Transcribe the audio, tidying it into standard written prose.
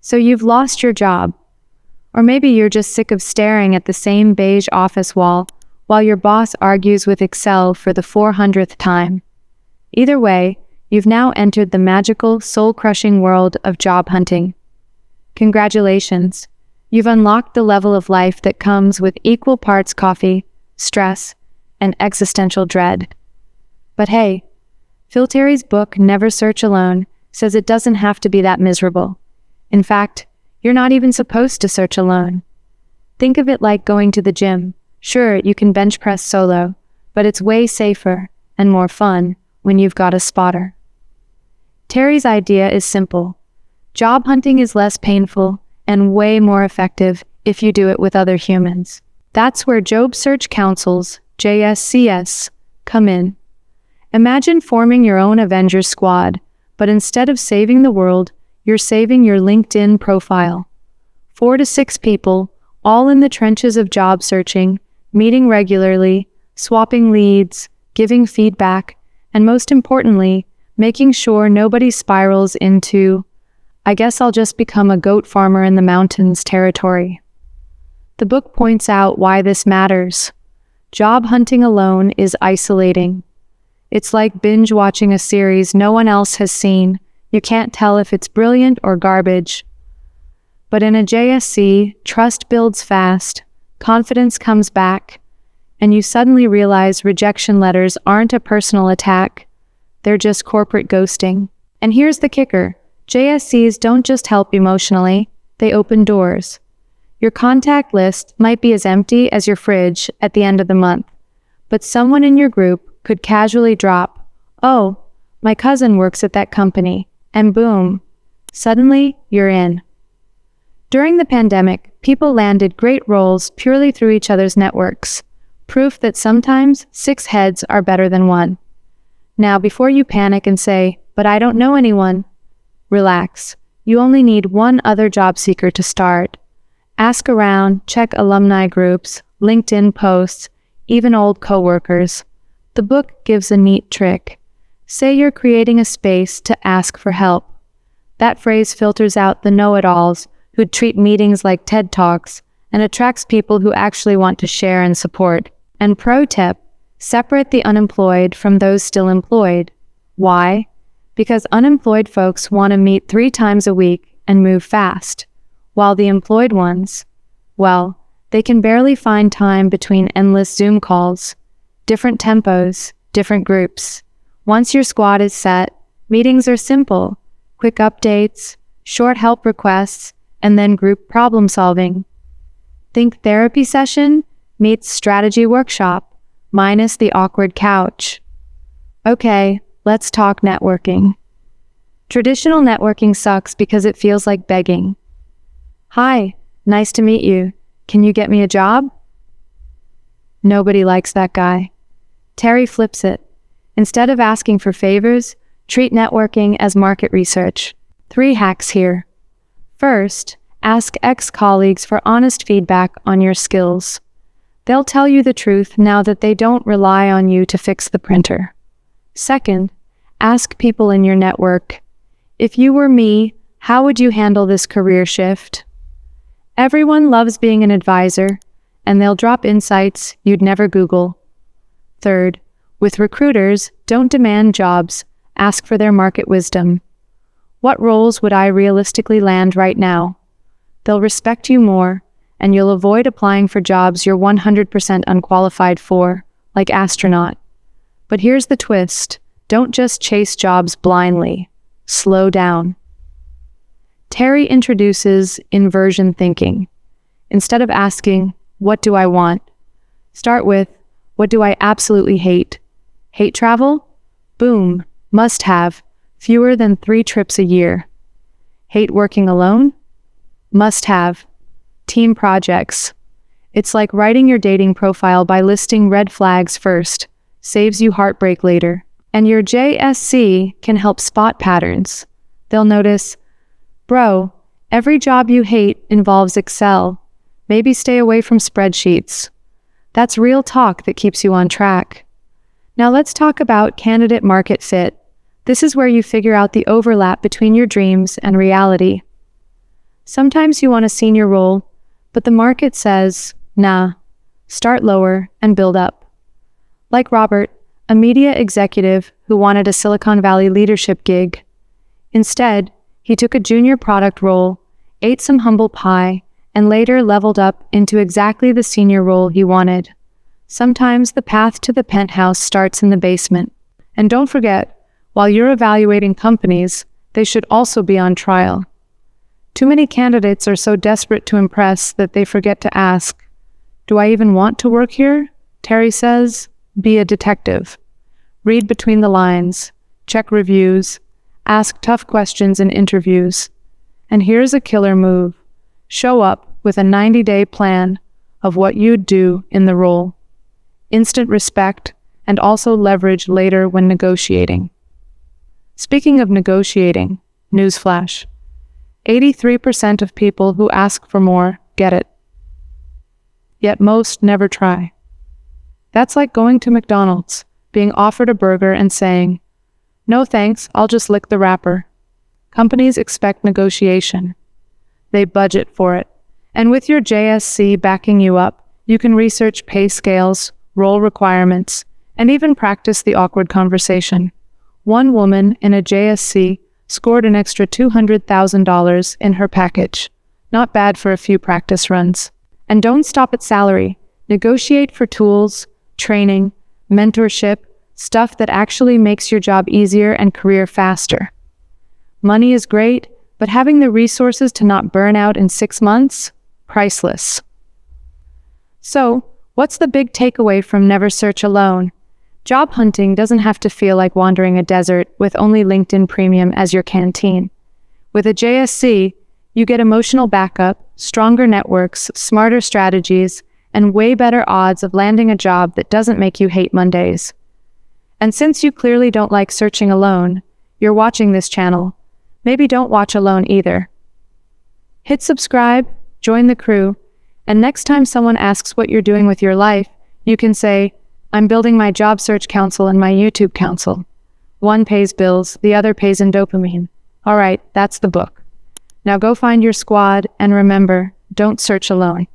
So you've lost your job. Or maybe you're just sick of staring at the same beige office wall while your boss argues with Excel for the 400th time. Either way, you've now entered the magical, soul-crushing world of job hunting. Congratulations. You've unlocked the level of life that comes with equal parts coffee, stress, and existential dread. But hey, Phyl Terry's book, Never Search Alone, says it doesn't have to be that miserable. In fact, you're not even supposed to search alone. Think of it like going to the gym. Sure, you can bench press solo, but it's way safer and more fun when you've got a spotter. Terry's idea is simple. Job hunting is less painful and way more effective if you do it with other humans. That's where Job Search Councils, JSCS, come in. Imagine forming your own Avengers squad, but instead of saving the world, you're saving your LinkedIn profile. 4 to 6 people, all in the trenches of job searching, meeting regularly, swapping leads, giving feedback, and most importantly, making sure nobody spirals into, I guess I'll just become a goat farmer in the mountains territory. The book points out why this matters. Job hunting alone is isolating. It's like binge watching a series no one else has seen. You can't tell if it's brilliant or garbage. But in a JSC, trust builds fast, confidence comes back, and you suddenly realize rejection letters aren't a personal attack. They're just corporate ghosting. And here's the kicker. JSCs don't just help emotionally, they open doors. Your contact list might be as empty as your fridge at the end of the month, but someone in your group could casually drop, "Oh, my cousin works at that company," and boom, suddenly you're in. During the pandemic, people landed great roles purely through each other's networks, proof that sometimes 6 heads are better than 1. Now, before you panic and say, "But I don't know anyone," relax. You only need one other job seeker to start. Ask around, check alumni groups, LinkedIn posts, even old coworkers. The book gives a neat trick. Say you're creating a space to ask for help. That phrase filters out the know-it-alls who treat meetings like TED Talks and attracts people who actually want to share and support. And pro tip, separate the unemployed from those still employed. Why? Because unemployed folks want to meet 3 times a week and move fast, while the employed ones, well, they can barely find time between endless Zoom calls. Different tempos, different groups. Once your squad is set, meetings are simple, quick updates, short help requests, and then group problem solving. Think therapy session meets strategy workshop, minus the awkward couch. Okay, let's talk networking. Traditional networking sucks because it feels like begging. "Hi, nice to meet you. Can you get me a job?" Nobody likes that guy. Terry flips it. Instead of asking for favors, treat networking as market research. 3 hacks here. First, ask ex-colleagues for honest feedback on your skills. They'll tell you the truth now that they don't rely on you to fix the printer. Second, ask people in your network, "If you were me, how would you handle this career shift?" Everyone loves being an advisor, and they'll drop insights you'd never Google. Third, with recruiters, don't demand jobs, ask for their market wisdom. What roles would I realistically land right now? They'll respect you more, and you'll avoid applying for jobs you're 100% unqualified for, like astronaut. But here's the twist. Don't just chase jobs blindly. Slow down. Terry introduces inversion thinking. Instead of asking, "What do I want?" start with, "What do I absolutely hate?" Hate travel? Boom, must have, fewer than 3 trips a year. Hate working alone? Must have, team projects. It's like writing your dating profile by listing red flags first, saves you heartbreak later. And your JSC can help spot patterns. They'll notice, "Bro, every job you hate involves Excel. Maybe stay away from spreadsheets." That's real talk that keeps you on track. Now let's talk about candidate market fit. This is where you figure out the overlap between your dreams and reality. Sometimes you want a senior role, but the market says, nah, start lower and build up. Like Robert, a media executive who wanted a Silicon Valley leadership gig. Instead, he took a junior product role, ate some humble pie, and later leveled up into exactly the senior role he wanted. Sometimes the path to the penthouse starts in the basement. And don't forget, while you're evaluating companies, they should also be on trial. Too many candidates are so desperate to impress that they forget to ask, "Do I even want to work here?" Terry says, be a detective. Read between the lines, check reviews, ask tough questions in interviews. And here's a killer move. Show up with a 90-day plan of what you'd do in the role. Instant respect, and also leverage later when negotiating. Speaking of negotiating, newsflash. 83% of people who ask for more get it. Yet most never try. That's like going to McDonald's, being offered a burger and saying, "No thanks, I'll just lick the wrapper." Companies expect negotiation. They budget for it. And with your JSC backing you up, you can research pay scales, role requirements, and even practice the awkward conversation. One woman in a JSC scored an extra $200,000 in her package. Not bad for a few practice runs. And don't stop at salary. Negotiate for tools, training, mentorship, stuff that actually makes your job easier and career faster. Money is great, but having the resources to not burn out in 6 months? Priceless. So, what's the big takeaway from Never Search Alone? Job hunting doesn't have to feel like wandering a desert with only LinkedIn Premium as your canteen. With a JSC, you get emotional backup, stronger networks, smarter strategies, and way better odds of landing a job that doesn't make you hate Mondays. And since you clearly don't like searching alone, you're watching this channel. Maybe don't watch alone either. Hit subscribe, join the crew, and next time someone asks what you're doing with your life, you can say, "I'm building my job search council and my YouTube council. One pays bills, the other pays in dopamine. All right, that's the book. Now go find your squad, and remember, don't search alone."